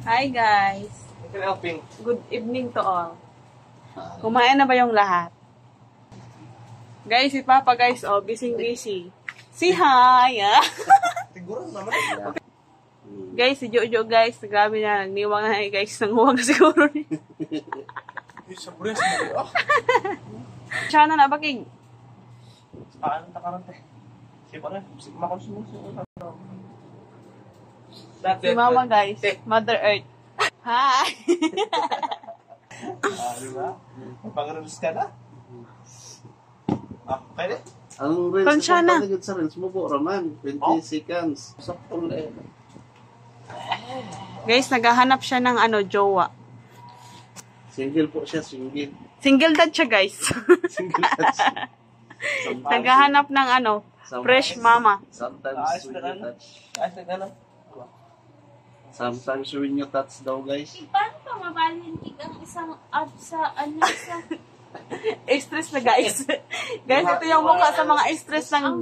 Hi guys. Good evening to all. Kumain na ba yung lahat? Guys, si Papa guys, oh, busy. Say hi! Siguro naman. Guys, si Jojo guys, grabe na, nagniwang na guys, nanguwag na siguro ni. Sa bures mo. Siya na baking. Paano takarante? Sipa na, makonsumo. Si Mama guys, Mother Earth. Hi! Diba? Pang-reels ka na? Pwede? Ang reels Konsyana. mo palagad sa reels mo po, Raman. 20 seconds. Sakto lang. Guys, naghahanap siya ng jowa. Single po siya, single. Single dad siya guys. Single touch. Naghahanap ng fresh mama. Sometimes when you touch. Sometimes when you touch daw, guys. Paano pa mabalintig ang isang ad sa Stress na guys. Guys, ito yung mukha sa mga stress ng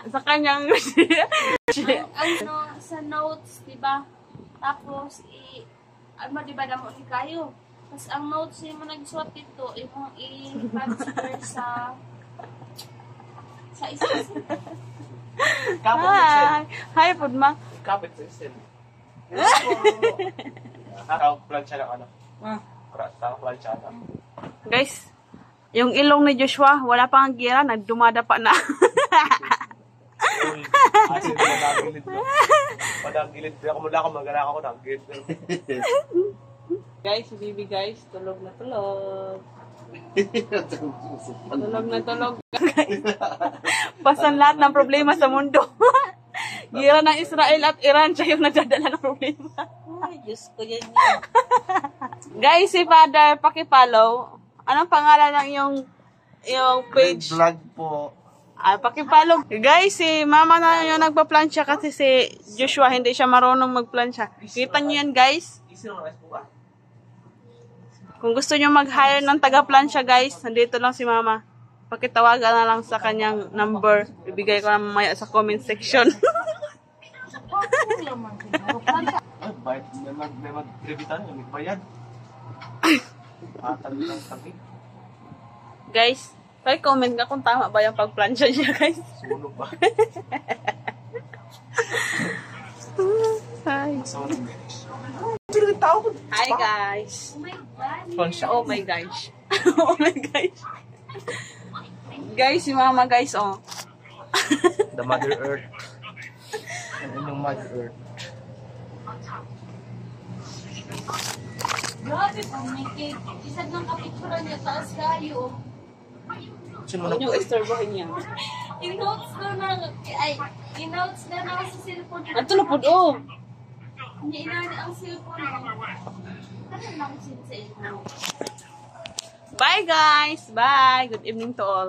sa kanyang sa notes, diba? Tapos diba damo ni kayo. Tapos ang notes niyo mo nagsuot dito, imong i-transfer sa stress. Hi, Pudma. Kapit sa isin. Plancha lang plancha lang. Guys, yung ilong ni Joshua, wala pang gira, nagdumada pa na. Asin na nagilid na. Madagilid. Wala ako mag-alaka ko nagilid. Guys, si Bibi guys, tulog na tulog. Tulog na tulog. Guys. Pasan lahat ng problema sa mundo. Gira ng Israel at Iran, siya yung nagdadala ng problema. Ay, Diyos ko yan. Guys, si Father, pakipollow. Anong pangalan ng yung page? Vlog po. Pakipollow. Guys, si Mama na yung nagpa-plancha kasi si Joshua hindi siya marunong mag-plancha. Kita niyo yan, guys? Kung gusto niyo mag-hire ng taga-plancha, guys, nandito lang si Mama. Pakitawagan na lang sa kanyang number. Ibigay ko na mamaya sa comment section. Ay, bayad. May mag-revitan yung nagbayad. Talo lang kami. Guys, comment ka kung tama ba yung pag-plancha niya, guys. Sunog ba? Hi. Hi, guys. Oh my gosh. Oh my gosh. Guys, si Mama, guys, oh. The Mother Earth. Ang inyong Mother Earth. Grabe po, may cake. Isag ng kapicturan niya, taas kayo. Ano yung istorbohin niya? In-notes na na sa cellphone niya. Ato na po, oh. Hindi inani ang cellphone niya. Ano lang sa cellphone? Bye, guys. Bye. Good evening to all.